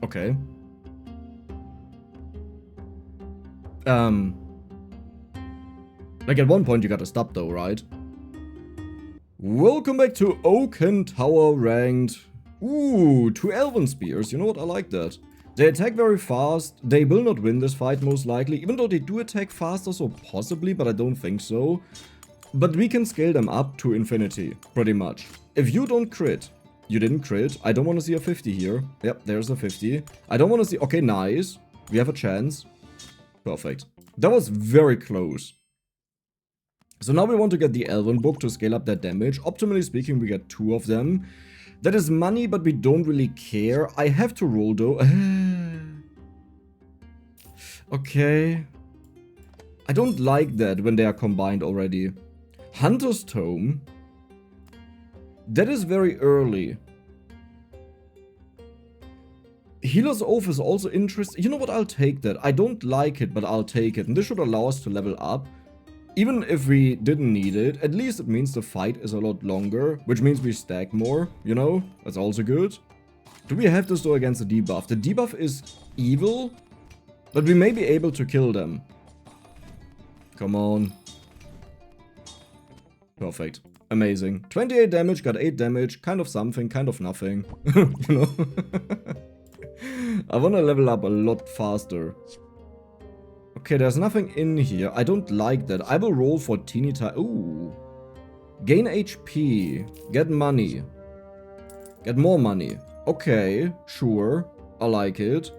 Okay. Like at one point you gotta stop though, right? Welcome back to Oaken Tower ranked. Ooh, 2 Elven Spears. You know what? I like that. They attack very fast. They will not win this fight most likely, even though they do attack faster, so possibly, but I don't think so. But we can scale them up to infinity, pretty much. If you don't crit, you didn't crit. I don't want to see a 50 here. Yep, there's a 50. I don't want to see... Okay, nice. We have a chance. Perfect. That was very close. So now we want to get the Elven book to scale up that damage. Optimally speaking, we get 2 of them. That is money, but we don't really care. I have to roll though. Okay. I don't like that when they are combined already. Hunter's Tome. That is very early. Healer's Oath is also interesting. You know what? I'll take that. I don't like it, but I'll take it. And this should allow us to level up. Even if we didn't need it, at least it means the fight is a lot longer, which means we stack more, you know? That's also good. Do we have this though against the debuff? The debuff is evil, but we may be able to kill them. Come on. Perfect. Amazing. 28 damage, got 8 damage, kind of something, kind of nothing. You know? I wanna level up a lot faster. Okay, there's nothing in here. I don't like that. I will roll for teeny tiny... Ooh. Gain HP. Get money. Get more money. Okay, sure. I like it.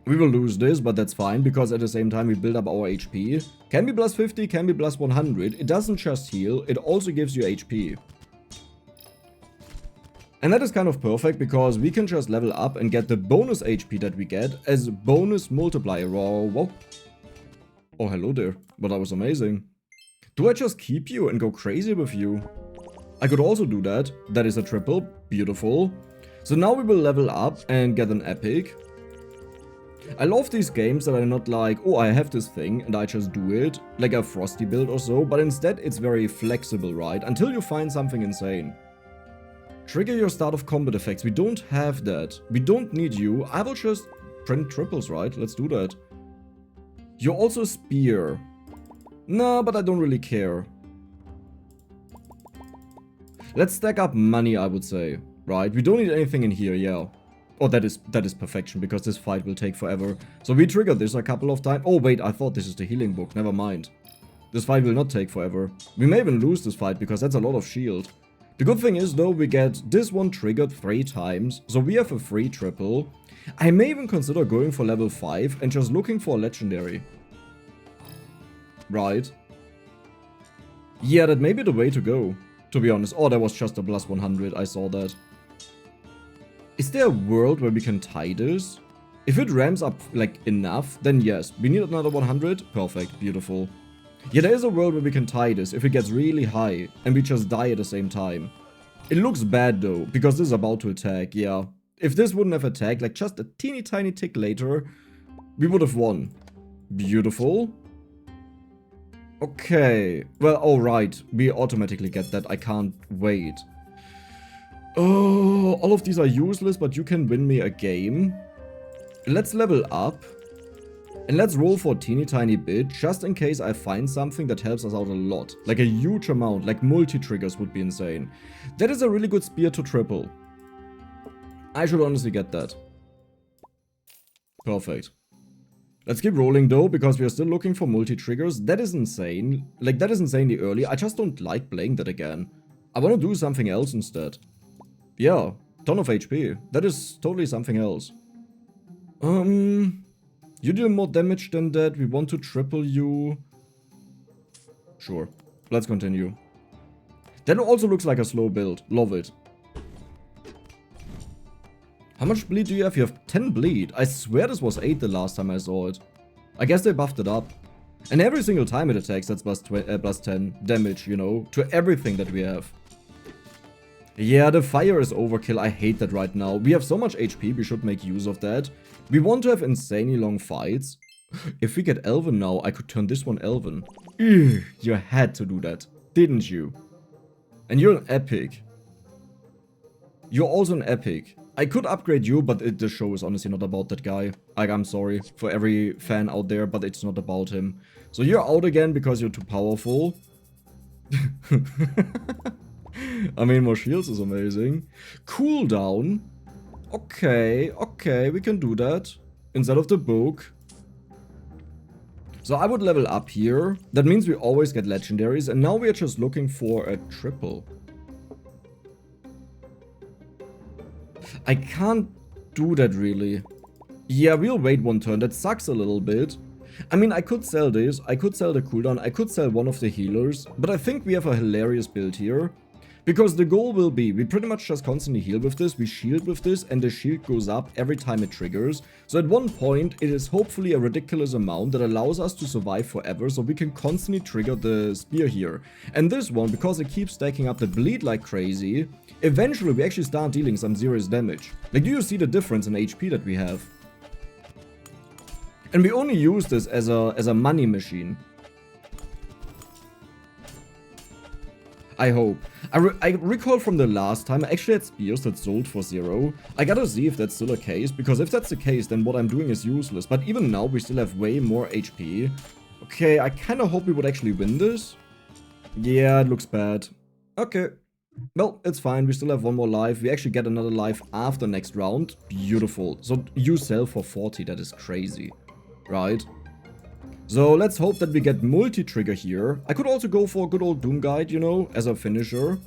We will lose this, but that's fine, because at the same time we build up our HP. Can be plus 50, can be plus 100. It doesn't just heal, it also gives you HP. And that is kind of perfect, because we can just level up and get the bonus HP that we get as bonus multiplier. Oh, whoa. Oh, hello there. But that was amazing. Do I just keep you and go crazy with you? I could also do that. That is a triple. Beautiful. So now we will level up and get an epic. I love these games that are not like, oh, I have this thing and I just do it, like a Frosty build or so, but instead it's very flexible, right? Until you find something insane. Trigger your start of combat effects. We don't have that. We don't need you. I will just print triples, right? Let's do that. You're also spear. Nah, but I don't really care. Let's stack up money, I would say. Right? We don't need anything in here, yeah. Oh, that is perfection, because this fight will take forever. So we triggered this a couple of times. Oh, wait, I thought this is the healing book. Never mind. This fight will not take forever. We may even lose this fight, because that's a lot of shield. The good thing is, though, we get this one triggered 3 times, so we have a free triple. I may even consider going for level 5 and just looking for a legendary. Right. Yeah, that may be the way to go, to be honest. Oh, that was just a plus 100, I saw that. Is there a world where we can tie this? If it ramps up, like, enough, then yes. We need another 100? Perfect, beautiful. Yeah, there is a world where we can tie this if it gets really high and we just die at the same time. It looks bad though, because this is about to attack, yeah. If this wouldn't have attacked, like just a teeny tiny tick later, we would have won. Beautiful. Okay. Well, alright. We automatically get that. I can't wait. Oh, all of these are useless, but you can win me a game. Let's level up. And let's roll for a teeny tiny bit, just in case I find something that helps us out a lot. Like a huge amount, like multi-triggers would be insane. That is a really good spear to triple. I should honestly get that. Perfect. Let's keep rolling though, because we are still looking for multi-triggers. That is insane. Like, that is insanely early. I just don't like playing that again. I want to do something else instead. Yeah, ton of HP. That is totally something else. You deal more damage than that. We want to triple you. Sure. Let's continue. That also looks like a slow build. Love it. How much bleed do you have? You have 10 bleed. I swear this was 8 the last time I saw it. I guess they buffed it up. And every single time it attacks, that's plus 10 damage, you know, to everything that we have. Yeah, the fire is overkill. I hate that right now. We have so much HP, we should make use of that. We want to have insanely long fights. If we get Elven now, I could turn this one Elven. Ugh, you had to do that, didn't you? And you're an epic. You're also an epic. I could upgrade you, but the show is honestly not about that guy. Like, I'm sorry for every fan out there, but it's not about him. So you're out again because you're too powerful. I mean, more shields is amazing. Cooldown. Okay, okay, we can do that. Instead of the book. So I would level up here. That means we always get legendaries. And now we are just looking for a triple. I can't do that really. Yeah, we'll wait one turn. That sucks a little bit. I mean, I could sell this. I could sell the cooldown. I could sell one of the healers. But I think we have a hilarious build here. Because the goal will be, we pretty much just constantly heal with this, we shield with this, and the shield goes up every time it triggers. So at one point, it is hopefully a ridiculous amount that allows us to survive forever, so we can constantly trigger the spear here. And this one, because it keeps stacking up the bleed like crazy, eventually we actually start dealing some serious damage. Like, do you see the difference in HP that we have? And we only use this as a money machine. I hope. I recall from the last time I actually had spears that sold for 0. I gotta see if that's still a case, because if that's the case, then what I'm doing is useless. But even now, we still have way more HP. Okay, I kinda hope we would actually win this. Yeah, it looks bad. Okay. Well, it's fine. We still have one more life. We actually get another life after next round. Beautiful. So you sell for 40. That is crazy. Right? So let's hope that we get multi-trigger here. I could also go for a good old Doom Guide, you know, as a finisher.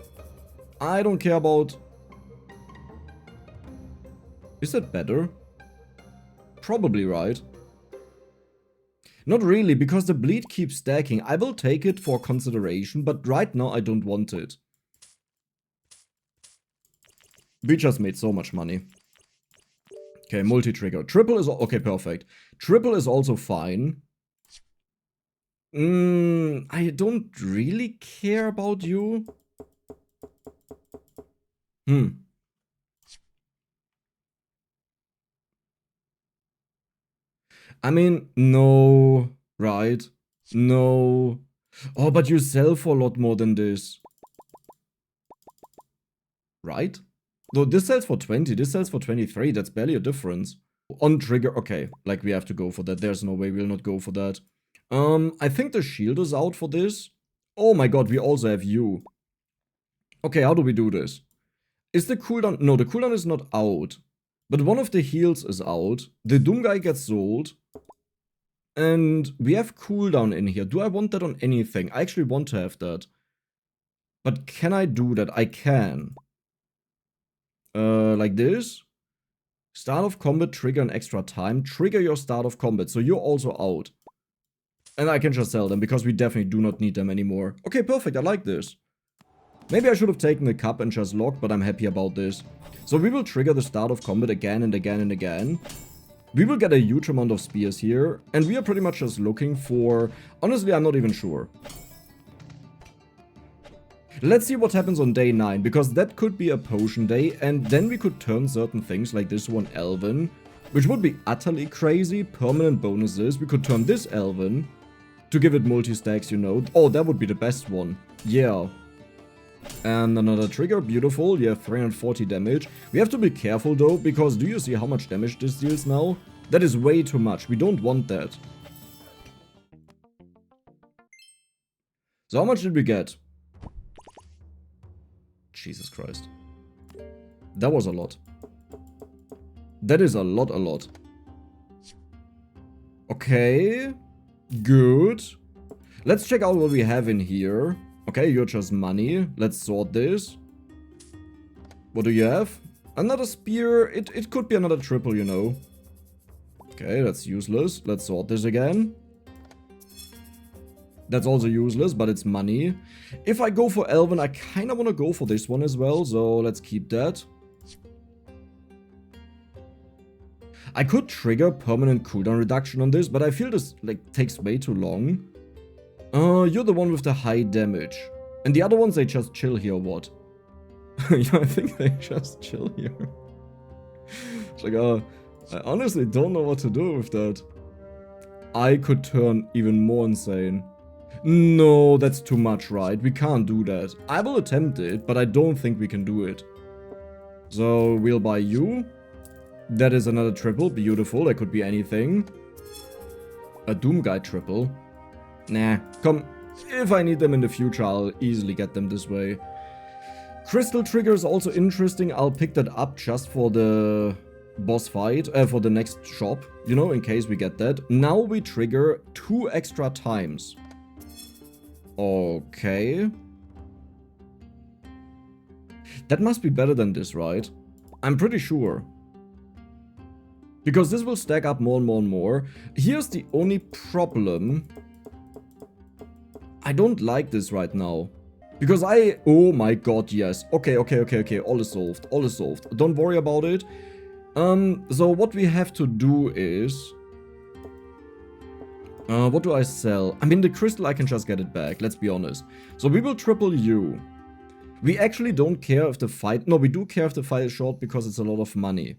I don't care about... Is that better? Probably, right? Not really, because the bleed keeps stacking. I will take it for consideration, but right now I don't want it. We just made so much money. Okay, multi-trigger. Triple is... Okay, perfect. Triple is also fine. I don't really care about you. I mean, no, right? No. Oh, but you sell for a lot more than this. Right? Though this sells for 20, this sells for 23, that's barely a difference. On trigger, okay, like we have to go for that. There's no way we'll not go for that. I think the shield is out for this. Oh my god, we also have you. Okay, how do we do this? Is the cooldown... No, the cooldown is not out. But one of the heals is out. The Doom Guy gets sold. And we have cooldown in here. Do I want that on anything? I actually want to have that. But can I do that? I can. Like this. Start of combat, trigger an extra time. Trigger your start of combat. So you're also out. And I can just sell them because we definitely do not need them anymore. Okay, perfect. I like this. Maybe I should have taken the cup and just locked, but I'm happy about this. So we will trigger the start of combat again and again and again. We will get a huge amount of spears here. And we are pretty much just looking for... Honestly, I'm not even sure. Let's see what happens on day 9, because that could be a potion day, and then we could turn certain things like this one Elven, which would be utterly crazy. Permanent bonuses. We could turn this Elven to give it multi-stacks, you know. Oh, that would be the best one. Yeah. And another trigger. Beautiful. You have 340 damage. We have to be careful though, because do you see how much damage this deals now? That is way too much. We don't want that. So how much did we get? Jesus Christ. That was a lot. That is a lot. Okay. Good. Let's check out what we have in here. Okay, you're just money. Let's sort this. What do you have? Another spear. It could be another triple, you know. Okay, that's useless. Let's sort this again. That's also useless, but it's money. If I go for Elven, I kind of want to go for this one as well, so let's keep that. I could trigger permanent cooldown reduction on this, but I feel this like takes way too long. You're the one with the high damage. And the other ones, they just chill here or what? Yeah, I think they just chill here. It's like, I honestly don't know what to do with that. I could turn even more insane. No, that's too much, right? We can't do that. I will attempt it, but I don't think we can do it. So we'll buy you. That is another triple. Beautiful. That could be anything. A Doom Guide triple. Nah. Come. If I need them in the future, I'll easily get them this way. Crystal Trigger is also interesting. I'll pick that up just for the boss fight. For the next shop. You know, in case we get that. Now we trigger 2 extra times. Okay. That must be better than this, right? I'm pretty sure. Because this will stack up more and more and more. Here's the only problem. I don't like this right now. Because oh my god, yes. Okay. All is solved. All is solved. Don't worry about it. So what we have to do is... what do I sell? I mean, the crystal, I can just get it back. Let's be honest. So we will triple you. We actually don't care if the fight... No, we do care if the fight is short because it's a lot of money.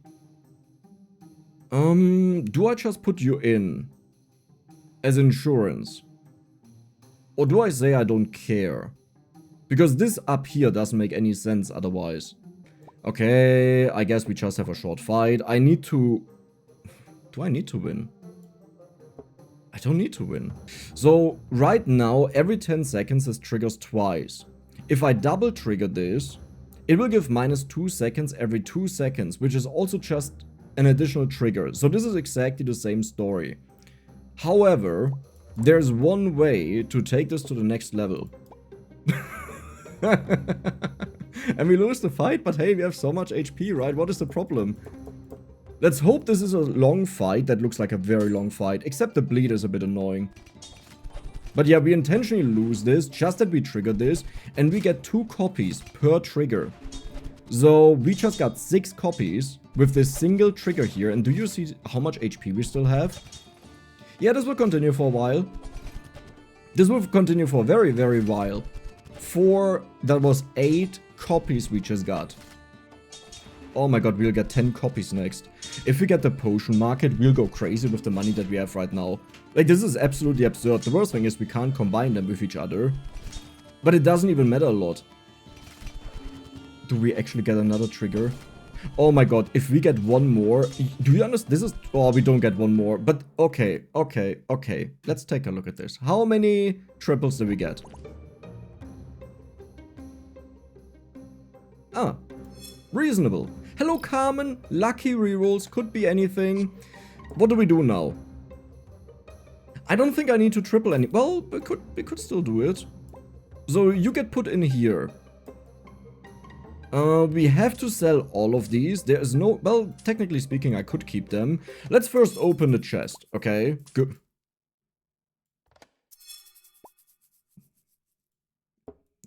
Do I just put you in as insurance? Or do I say I don't care? Because this up here doesn't make any sense otherwise. Okay, I guess we just have a short fight. I need to... Do I need to win? I don't need to win. So, right now, every 10 seconds this triggers twice. If I double trigger this, it will give minus 2 seconds every 2 seconds, which is also just an additional trigger. So this is exactly the same story. However, there's one way to take this to the next level. And we lose the fight, but hey, we have so much HP, right? What is the problem? Let's hope this is a long fight. That looks like a very long fight, except the bleed is a bit annoying. But yeah, we intentionally lose this, just that we trigger this, and we get 2 copies per trigger. So we just got 6 copies with this single trigger here. And do you see how much HP we still have? Yeah, this will continue for a while. This will continue for a very, very while. That was 8 copies we just got. Oh my god, we'll get 10 copies next. If we get the potion market, we'll go crazy with the money that we have right now. Like, this is absolutely absurd. The worst thing is we can't combine them with each other. But it doesn't even matter a lot. Do we actually get another trigger? Oh my god, if we get one more... Do you understand? This is... Oh, we don't get one more. But okay. Let's take a look at this. How many triples do we get? Ah, reasonable. Hello, Carmen. Lucky rerolls. Could be anything. What do we do now? I don't think I need to triple any... Well, we could still do it. So you get put in here. We have to sell all of these. There is no... Well, technically speaking, I could keep them. Let's first open the chest, okay? Good.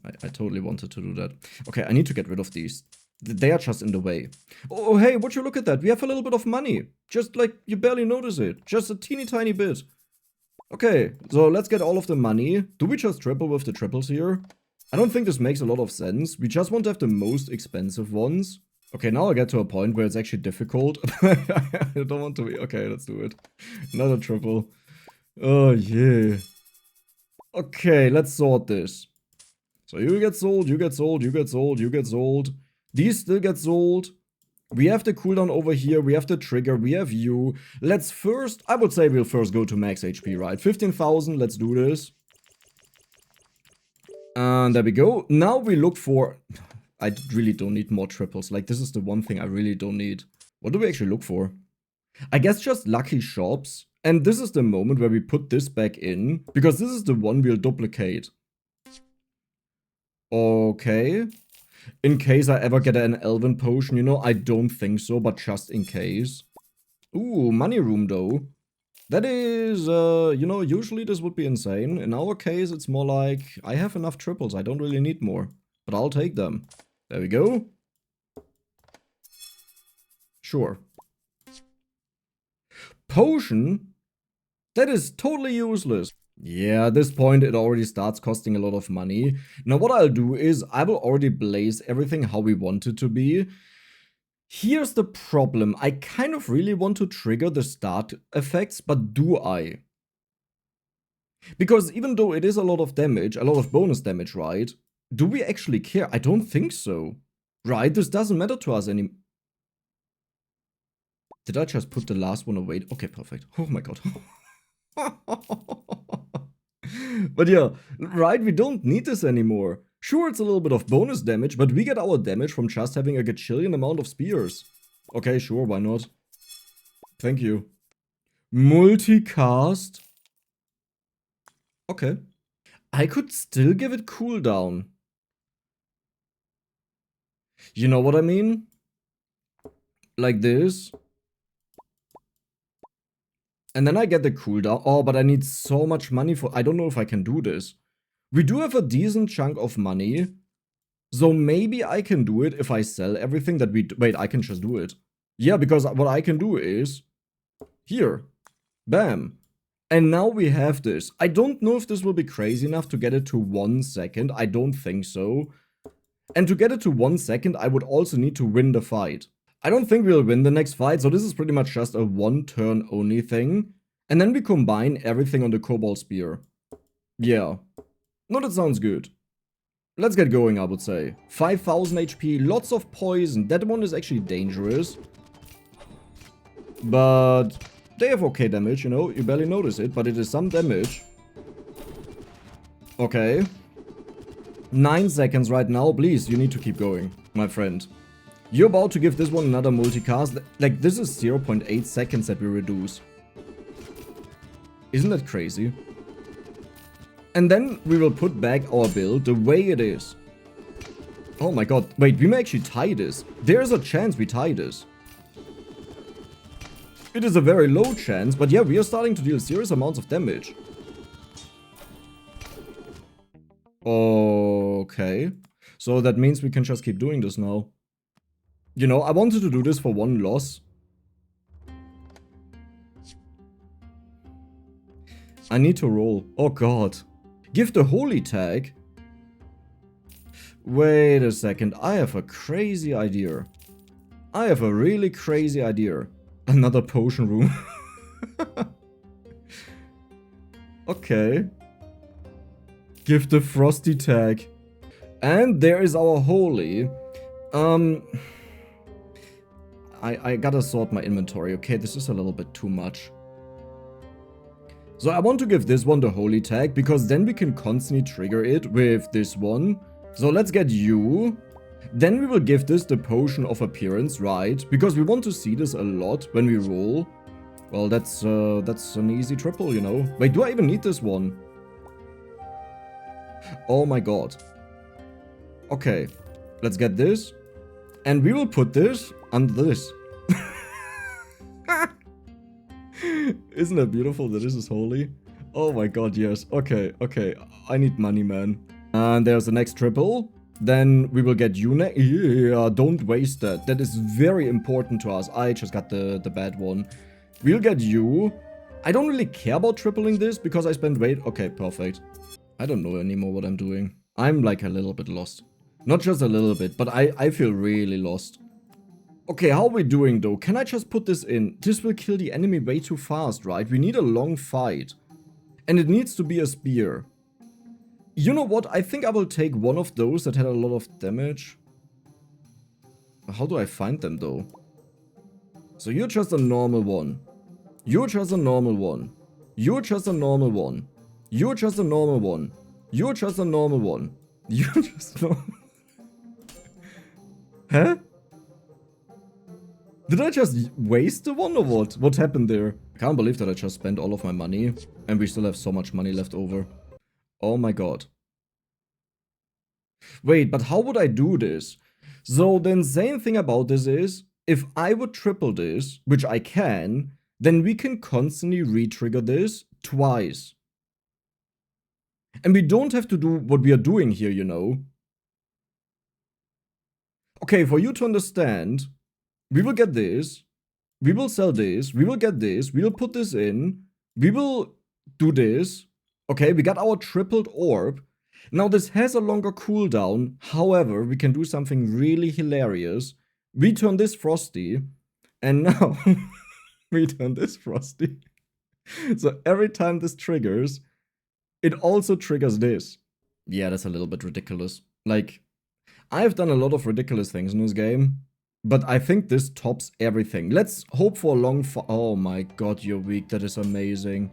I totally wanted to do that. Okay, I need to get rid of these. They are just in the way. Oh, hey, would you look at that? We have a little bit of money. Just like you barely notice it. Just a teeny tiny bit. Okay, so let's get all of the money. Do we just triple with the triples here? I don't think this makes a lot of sense. We just want to have the most expensive ones. Okay, now I get to a point where it's actually difficult. I don't want to be... Okay, let's do it. Another triple. Oh, yeah. Okay, let's sort this. So you get sold, you get sold, you get sold, you get sold. These still get sold. We have the cooldown over here, we have the trigger, we have you. Let's first, I would say we'll first go to max HP, right? 15,000, let's do this. And there we go. Now we look for... I really don't need more triples. Like, this is the one thing I really don't need. What do we actually look for? I guess just lucky shops. And this is the moment where we put this back in. Because this is the one we'll duplicate. Okay. In case I ever get an elven potion, you know, I don't think so, but just in case. Ooh, money room though. That is, you know, usually this would be insane. In our case, it's more like, I have enough triples, I don't really need more. But I'll take them. There we go. Sure. Potion? That is totally useless. Yeah, at this point it already starts costing a lot of money. Now what I'll do is I will already blaze everything how we want it to be. Here's the problem. I kind of really want to trigger the start effects, but do I? Because even though it is a lot of damage, a lot of bonus damage, right? Do we actually care? I don't think so. Right? This doesn't matter to us anymore. Did I just put the last one away? Okay, perfect. Oh my god. But yeah, right, we don't need this anymore. Sure, it's a little bit of bonus damage, but we get our damage from just having a gajillion amount of spears. Okay, sure, why not? Thank you. Multicast. Okay. I could still give it cooldown. You know what I mean? Like this. And then I get the cooldown. Oh, but I need so much money for... I don't know if I can do this. We do have a decent chunk of money. So maybe I can do it if I sell everything that we... Wait, I can just do it. Yeah, because what I can do is... Here. Bam. And now we have this. I don't know if this will be crazy enough to get it to 1 second. I don't think so. And to get it to 1 second, I would also need to win the fight. I don't think we'll win the next fight, so this is pretty much just a 1 turn only thing. And then we combine everything on the Cobalt Spear. Yeah. No, that sounds good. Let's get going, I would say. 5000 HP, lots of poison. That one is actually dangerous. But they have okay damage, you know. You barely notice it, but it is some damage. Okay. 9 seconds right now. Please, you need to keep going, my friend. You're about to give this one another multicast. Like, this is 0.8 seconds that we reduce. Isn't that crazy? And then we will put back our build the way it is. Oh my god. Wait, we may actually tie this. There's a chance we tie this. It is a very low chance, but yeah, we are starting to deal serious amounts of damage. Okay. So that means we can just keep doing this now. You know, I wanted to do this for 1 loss. I need to roll. Oh god. Give the holy tag. Wait a second. I have a crazy idea. I have a really crazy idea. Another potion room. Okay. Give the frosty tag. And there is our holy. I gotta sort my inventory. Okay, this is a little bit too much. So I want to give this one the holy tag, because then we can constantly trigger it with this one. So let's get you. Then we will give this the potion of appearance, right? Because we want to see this a lot when we roll. Well, that's an easy triple, you know. Wait, do I even need this one? Oh my god. Okay, let's get this. And we will put this under this. Isn't that beautiful that this is holy? Oh my god, yes. Okay, okay. I need money, man. And there's the next triple. Then we will get you next. Yeah, don't waste that. That is very important to us. I just got the bad one. We'll get you. I don't really care about tripling this because I spent weight. Okay, perfect. I don't know anymore what I'm doing. I'm like a little bit lost. Not just a little bit, but I feel really lost. Okay, how are we doing though? Can I just put this in? This will kill the enemy way too fast, right? We need a long fight. And it needs to be a spear. You know what? I think I will take one of those that had a lot of damage. How do I find them though? So you're just a normal one. You're just a normal one. You're just a normal one. You're just a normal one. You're just a normal one. You're just normal. Huh? Did I just waste the one or what? What happened there? I can't believe that I just spent all of my money and we still have so much money left over. Oh my god. Wait, but how would I do this? So the insane thing about this is, if I would triple this, which I can, then we can constantly re-trigger this twice. And we don't have to do what we are doing here, you know. Okay, for you to understand, we will get this, we will sell this, we will get this, we will put this in, we will do this. Okay, we got our tripled orb. Now this has a longer cooldown, however, we can do something really hilarious. We turn this frosty, and now we turn this frosty. So every time this triggers, it also triggers this. Yeah, that's a little bit ridiculous. Like, I've done a lot of ridiculous things in this game, but I think this tops everything. Let's hope for a long oh my god, you're weak. That is amazing.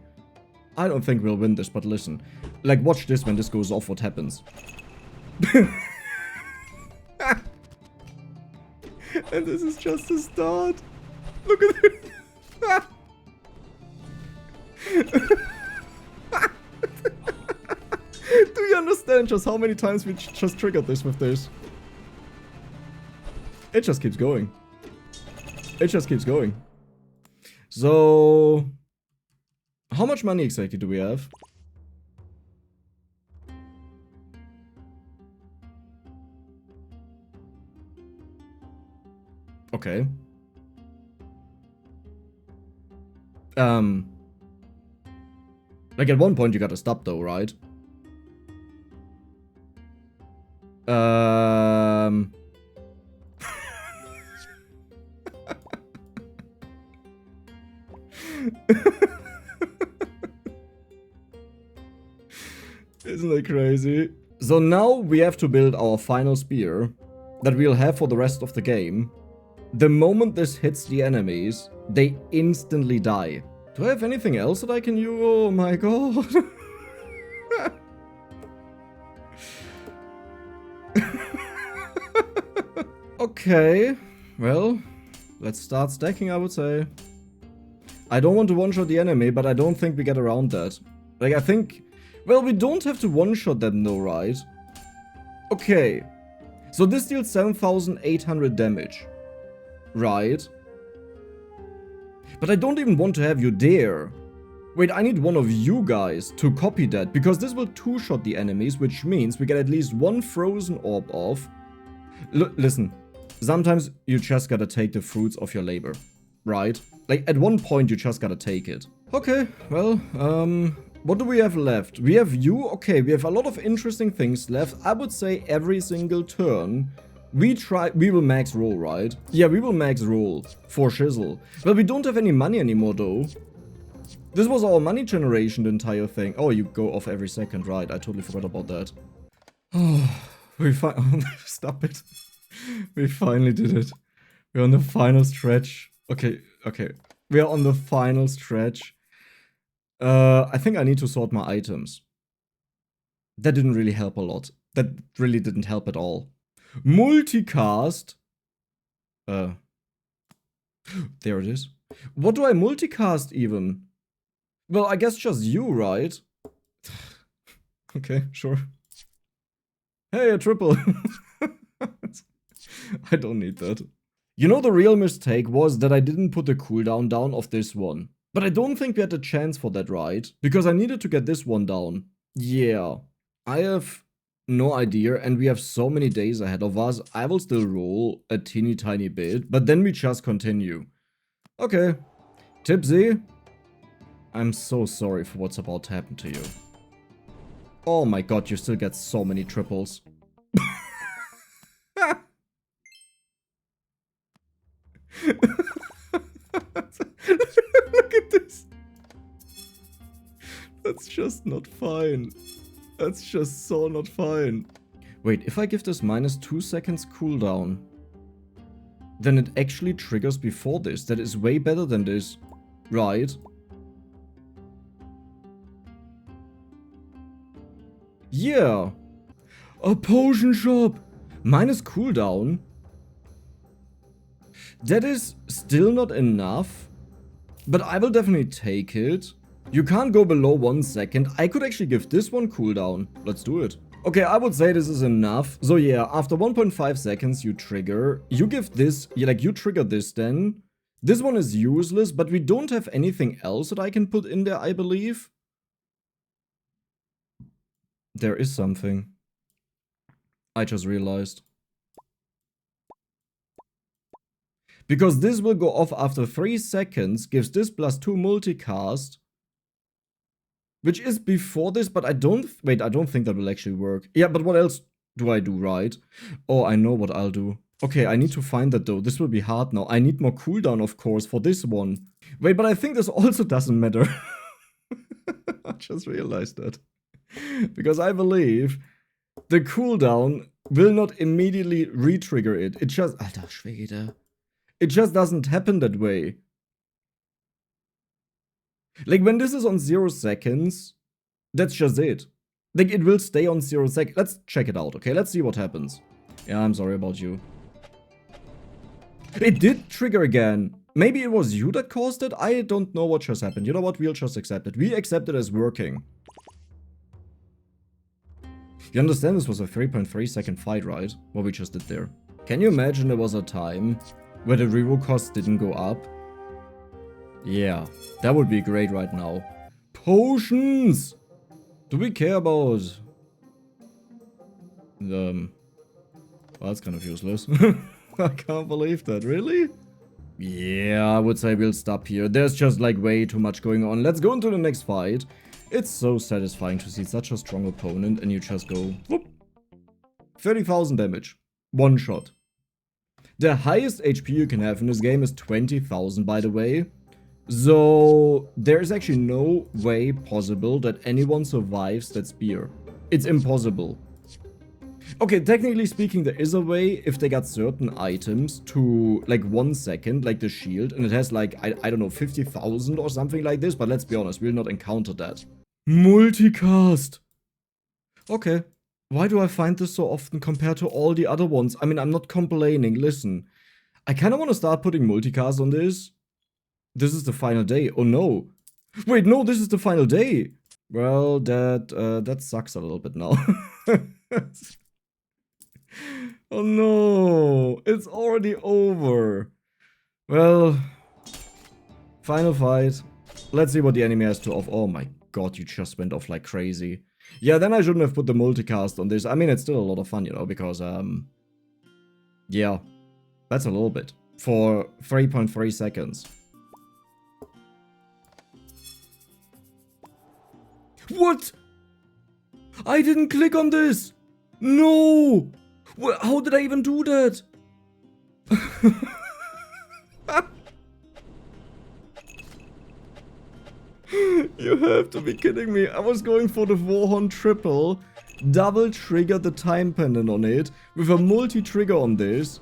I don't think we'll win this, but listen. Like, watch this when this goes off, what happens. And this is just the start. Look at it. Do you understand just how many times we just triggered this with this? It just keeps going. It just keeps going. So, how much money exactly do we have? Okay. Like at one point you gotta stop though, right? Isn't that crazy? So now we have to build our final spear that we'll have for the rest of the game. The moment this hits the enemies, they instantly die. Do I have anything else that I can use? Oh my god. Okay, well, let's start stacking, I would say. I don't want to one-shot the enemy, but I don't think we get around that. Like, I think... Well, we don't have to one-shot them though, right? Okay. So this deals 7,800 damage. Right. But I don't even want to have you there. Wait, I need one of you guys to copy that, because this will two-shot the enemies, which means we get at least one frozen orb off. Listen, sometimes you just gotta take the fruits of your labor, right? Like, at one point you just gotta take it. Okay, well, what do we have left? We have you. Okay, we have a lot of interesting things left. I would say every single turn we will max roll, right? Yeah, we will max roll for shizzle. Well, we don't have any money anymore though. This was our money generation, the entire thing. Oh, you go off every second, right? I totally forgot about that. Oh, stop it. We finally did it. We're on the final stretch. Okay, okay. We are on the final stretch. I think I need to sort my items. That didn't really help a lot. That really didn't help at all. Multicast. There it is. What do I multicast even? Well, I guess just you, right? Okay, sure. Hey, a triple. I don't need that. You know, the real mistake was that I didn't put the cooldown down of this one. But I don't think we had a chance for that, right? Because I needed to get this one down. Yeah. I have no idea, and we have so many days ahead of us. I will still roll a teeny tiny bit, but then we just continue. Okay. Tipsy. I'm so sorry for what's about to happen to you. Oh my god, you still get so many triples. Look at this. That's just not fine. That's just so not fine. Wait, if I give this -2 seconds cooldown, then it actually triggers before this. That is way better than this, right? Yeah. A potion shop. Minus cooldown. That is still not enough, but I will definitely take it. You can't go below 1 second. I could actually give this one cooldown. Let's do it. Okay, I would say this is enough. So yeah, after 1.5 seconds you trigger. You give this, you trigger this then. This one is useless, but we don't have anything else that I can put in there, I believe. There is something. I just realized. Because this will go off after 3 seconds, gives this +2 multicast. Which is before this, but I don't think that will actually work. Yeah, but what else do I do, right? Oh, I know what I'll do. Okay, I need to find that though. This will be hard now. I need more cooldown, of course, for this one. Wait, but I think this also doesn't matter. I just realized that. Because I believe the cooldown will not immediately re-trigger it. It just, alter Schwede. It just doesn't happen that way. Like, when this is on 0 seconds, that's just it. Like, it will stay on 0 seconds. Let's check it out, okay? Let's see what happens. Yeah, I'm sorry about you. It did trigger again. Maybe it was you that caused it? I don't know what just happened. You know what? We'll just accept it. We accept it as working. You understand this was a 3.3 second fight, right? What we just did there. Can you imagine there was a time where the reroll cost didn't go up? Yeah, that would be great right now. Potions! Do we care about... Well, that's kind of useless. I can't believe that, really? Yeah, I would say we'll stop here. There's just like way too much going on. Let's go into the next fight. It's so satisfying to see such a strong opponent and you just go, whoop. 30,000 damage. One shot. The highest HP you can have in this game is 20,000, by the way. So there's actually no way possible that anyone survives that spear. It's impossible. Okay, technically speaking, there is a way if they got certain items to like 1 second, like the shield, and it has like, I don't know, 50,000 or something like this, but let's be honest, we'll not encounter that. Multicast! Okay. Why do I find this so often compared to all the other ones? I mean, I'm not complaining, listen. I kinda wanna start putting multicast on this. This is the final day. Oh no. Wait, no, this is the final day. Well, that sucks a little bit now. Oh no, it's already over. Well, final fight. Let's see what the enemy has to offer. Oh my god, you just went off like crazy. Yeah, then I shouldn't have put the multicast on this. I mean, it's still a lot of fun, you know, because, yeah, that's a little bit. For 3.3 seconds. What? I didn't click on this! No! How did I even do that? You have to be kidding me. I was going for the Warhorn triple, double trigger the time pendant on it, with a multi-trigger on this,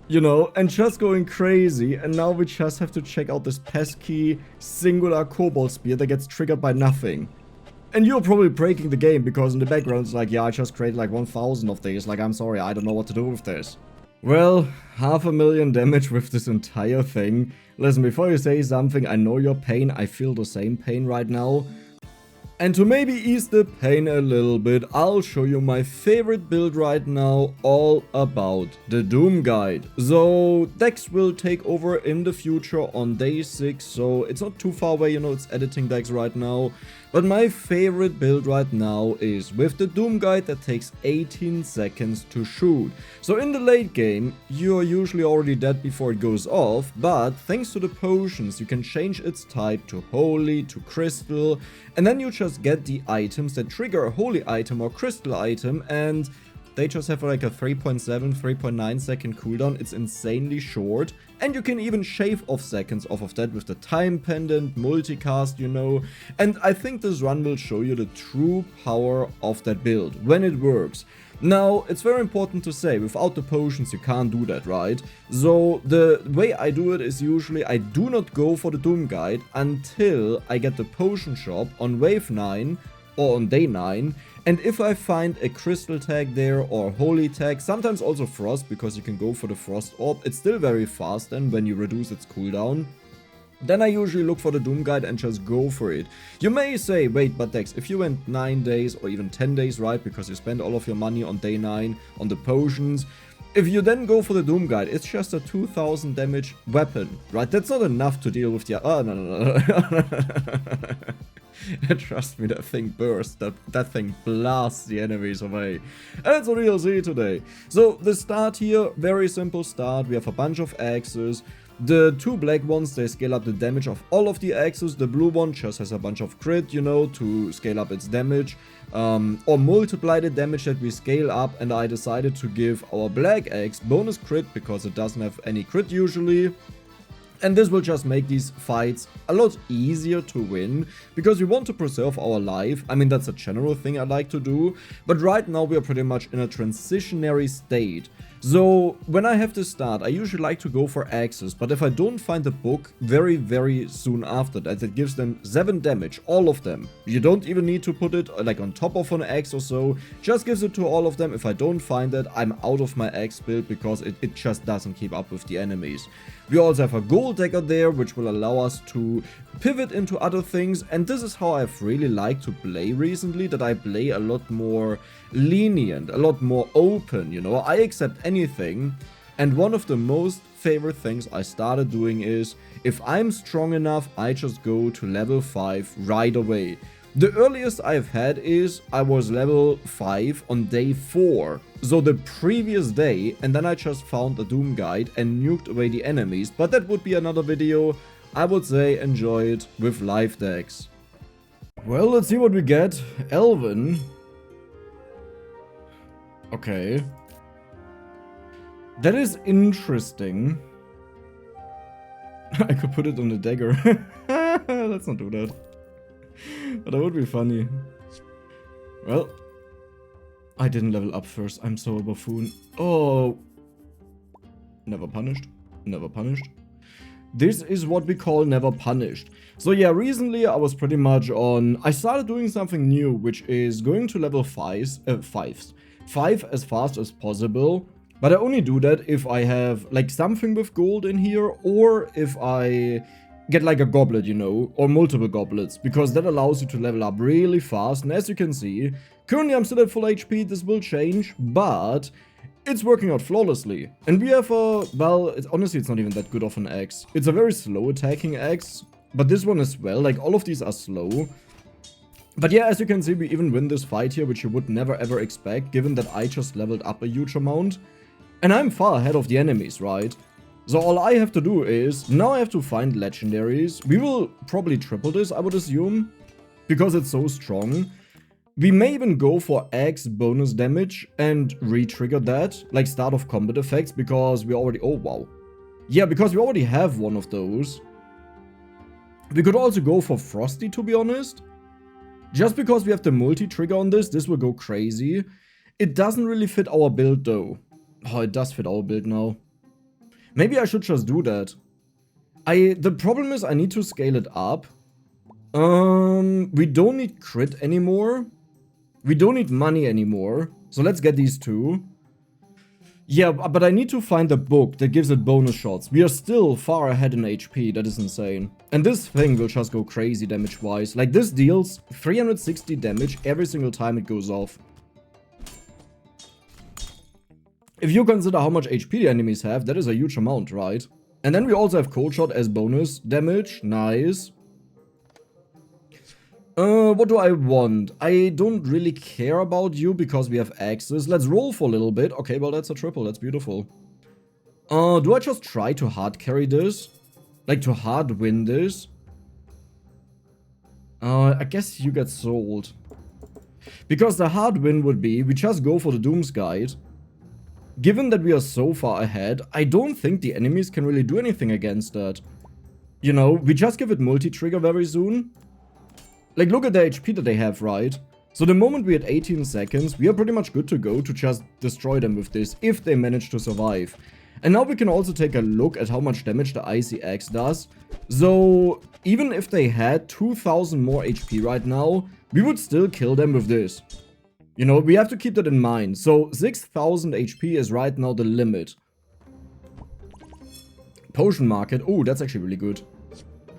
you know, and just going crazy, and now we just have to check out this pesky singular cobalt spear that gets triggered by nothing. And you're probably breaking the game because in the background it's like, yeah, I just created like 1,000 of these, like, I'm sorry, I don't know what to do with this. Well, 500,000 damage with this entire thing. Listen, before you say something, I know your pain, I feel the same pain right now. And to maybe ease the pain a little bit, I'll show you my favorite build right now, all about the Doom Guide. So, Dex will take over in the future on day 6, so it's not too far away, you know, it's editing Dex right now. But my favorite build right now is with the Doom Guide that takes 18 seconds to shoot. So in the late game, you're usually already dead before it goes off, but thanks to the potions, you can change its type to holy, to crystal, and then you just get the items that trigger a holy item or crystal item, and they just have like a 3.7, 3.9 second cooldown. It's insanely short. And you can even shave off seconds off of that with the time pendant, multicast, you know. And I think this run will show you the true power of that build, when it works. Now, it's very important to say, without the potions you can't do that, right? So, the way I do it is usually I do not go for the Doom Guide until I get the potion shop on wave 9 or on day 9. And if I find a crystal tag there or holy tag, sometimes also frost, because you can go for the frost orb, it's still very fast then when you reduce its cooldown. Then I usually look for the Doom Guide and just go for it. You may say, wait, but Dex, if you went 9 days or even 10 days, right, because you spend all of your money on day 9 on the potions, if you then go for the Doom Guide, it's just a 2000 damage weapon, right? That's not enough to deal with the... Oh, no. Trust me, that thing bursts, that thing blasts the enemies away. And that's what we'll see today. So, the start here, very simple start. We have a bunch of axes. The 2 black ones, they scale up the damage of all of the axes. The blue one just has a bunch of crit, you know, to scale up its damage. Or multiply the damage that we scale up. And I decided to give our black axe bonus crit, because it doesn't have any crit usually. And this will just make these fights a lot easier to win, because we want to preserve our life. I mean, that's a general thing I like to do, but right now we are pretty much in a transitionary state. So when I have to start, I usually like to go for axes, but if I don't find the book very soon after that, it gives them 7 damage, all of them. You don't even need to put it like on top of an axe or so, just gives it to all of them. If I don't find it, I'm out of my axe build because it just doesn't keep up with the enemies. We also have a gold dagger there, which will allow us to pivot into other things, and this is how I've really liked to play recently, that I play a lot more lenient, a lot more open, you know, I accept anything. And one of the most favorite things I started doing is, if I'm strong enough, I just go to level 5 right away. The earliest I've had is I was level 5 on day 4, so the previous day, and then I just found the Doom Guide and nuked away the enemies, but that would be another video. I would say enjoy it with live decks. Well, let's see what we get. Elven. Okay. That is interesting. I could put it on the dagger. Let's not do that. But that would be funny. Well, I didn't level up first. I'm so a buffoon. Oh. Never punished. Never punished. This is what we call never punished. So yeah, recently I was pretty much on... I started doing something new, which is going to level 5 as fast as possible. But I only do that if I have like something with gold in here, or if I get like a goblet, you know, or multiple goblets, because that allows you to level up really fast. And as you can see, currently I'm still at full HP. This will change, but it's working out flawlessly. And we have a, well, honestly it's not even that good of an axe. It's a very slow attacking axe, but this one as well, like all of these are slow. But yeah, as you can see, we even win this fight here, which you would never ever expect, given that I just leveled up a huge amount. And I'm far ahead of the enemies, right? So all I have to do is, now I have to find legendaries. We will probably triple this, I would assume, because it's so strong. We may even go for Axe bonus damage and re-trigger that, like start of combat effects, because we already, oh wow. Yeah, because we already have one of those. We could also go for Frosty, to be honest. Just because we have the multi-trigger on this, this will go crazy. It doesn't really fit our build though. Oh, it does fit our build now. Maybe I should just do that. The problem is I need to scale it up. We don't need crit anymore. We don't need money anymore. So let's get these two. Yeah, but I need to find the book that gives it bonus shots. We are still far ahead in HP. That is insane. And this thing will just go crazy damage-wise. Like, this deals 360 damage every single time it goes off. If you consider how much HP the enemies have, that is a huge amount, right? And then we also have Cold Shot as bonus damage. Nice. What do I want? I don't really care about you because we have axes. Let's roll for a little bit. Okay, well, that's a triple. That's beautiful. Do I just try to hard carry this? Like, to hard win this? I guess you get sold. Because the hard win would be, we just go for the Doom's Guide. Given that we are so far ahead, I don't think the enemies can really do anything against that. You know, we just give it multi-trigger very soon. Like, look at the HP that they have, right? So the moment we're at 18 seconds, we are pretty much good to go to just destroy them with this, if they manage to survive. And now we can also take a look at how much damage the Icy Axe does. So, even if they had 2000 more HP right now, we would still kill them with this. You know, we have to keep that in mind. So 6000 HP is right now the limit. Potion market. Oh, that's actually really good.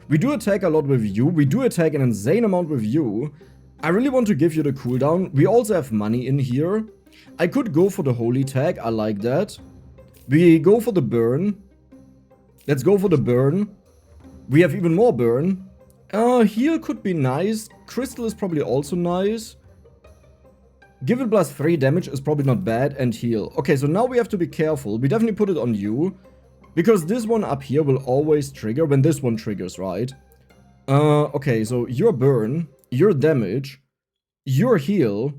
We do attack a lot with you. We do attack an insane amount with you. I really want to give you the cooldown. We also have money in here. I could go for the holy tag. I like that. We go for the burn. Let's go for the burn. We have even more burn. Heal could be nice. Crystal is probably also nice. Give it plus 3 damage is probably not bad, and heal. Okay, so now we have to be careful. We definitely put it on you. Because this one up here will always trigger when this one triggers, right? Okay, so your burn, your damage, your heal,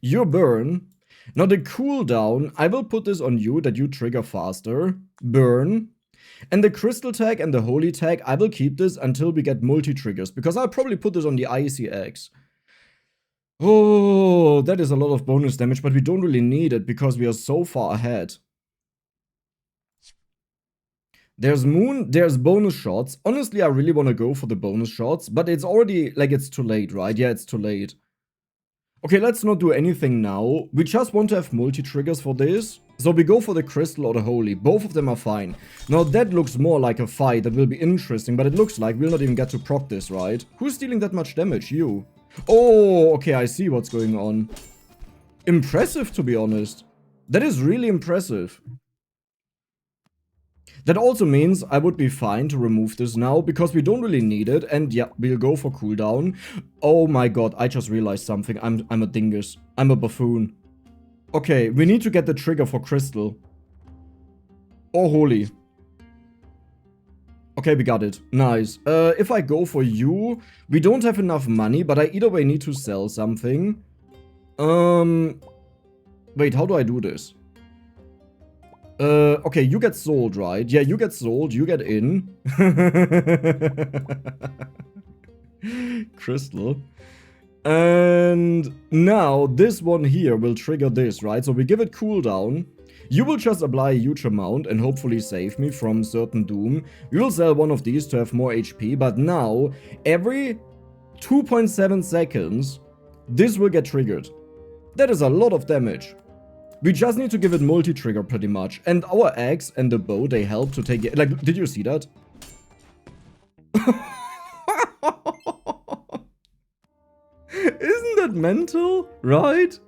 your burn. Now the cooldown, I will put this on you that you trigger faster. Burn. And the crystal tag and the holy tag, I will keep this until we get multi-triggers, because I'll probably put this on the ICX. Oh, that is a lot of bonus damage, but we don't really need it because we are so far ahead. There's moon, there's bonus shots. Honestly, I really want to go for the bonus shots, but it's already, like, it's too late, right? Yeah, it's too late. Okay, let's not do anything now. We just want to have multi-triggers for this. So we go for the crystal or the holy. Both of them are fine. Now that looks more like a fight that will be interesting, but it looks like we'll not even get to proc this, right? Who's dealing that much damage? You. Oh, okay, I see what's going on. Impressive, to be honest. That is really impressive. That also means I would be fine to remove this now, because we don't really need it, and yeah, we'll go for cooldown. Oh my god, I just realized something. I'm a dingus. I'm a buffoon. Okay, we need to get the trigger for crystal. Or holy. Okay, we got it. Nice. If I go for you, we don't have enough money, but I either way need to sell something. Wait, how do I do this? Okay, you get sold, right? Yeah, you get sold, you get in. Crystal. And now this one here will trigger this, right? So we give it cooldown. You will just apply a huge amount and hopefully save me from certain doom. We will sell one of these to have more HP, but now every 2.7 seconds, this will get triggered. That is a lot of damage. We just need to give it multi-trigger pretty much. And our axe and the bow, they help to take it. Like, did you see that? Isn't that mental? Right?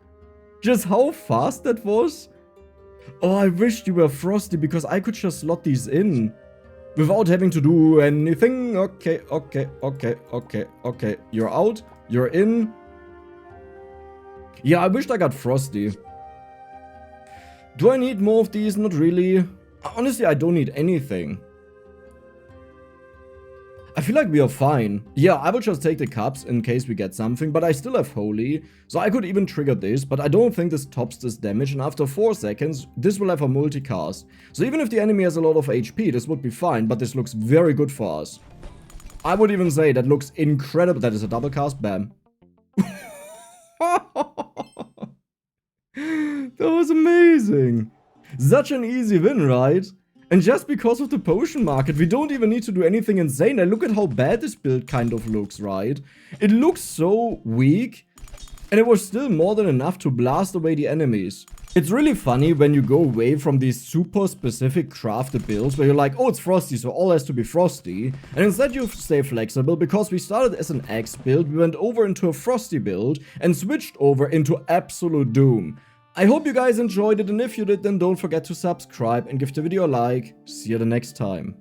Just how fast that was? Oh, I wished you were Frosty because I could just slot these in. Without having to do anything. Okay, okay, okay, okay, okay. You're out. You're in. Yeah, I wished I got Frosty. Do I need more of these? Not really. Honestly, I don't need anything. I feel like we are fine. Yeah, I will just take the cups in case we get something, but I still have holy. So I could even trigger this, but I don't think this tops this damage, and after 4 seconds, this will have a multicast. So even if the enemy has a lot of HP, this would be fine, but this looks very good for us. I would even say that looks incredible. That is a double cast, bam. That was amazing. Such an easy win, right? And just because of the potion market, we don't even need to do anything insane. And look at how bad this build kind of looks, right? It looks so weak, and it was still more than enough to blast away the enemies. It's really funny when you go away from these super specific crafted builds where you're like, oh, it's Frosty, so all has to be Frosty. And instead you stay flexible, because we started as an Axe build, we went over into a Frosty build and switched over into absolute doom. I hope you guys enjoyed it, and if you did, then don't forget to subscribe and give the video a like. See you the next time.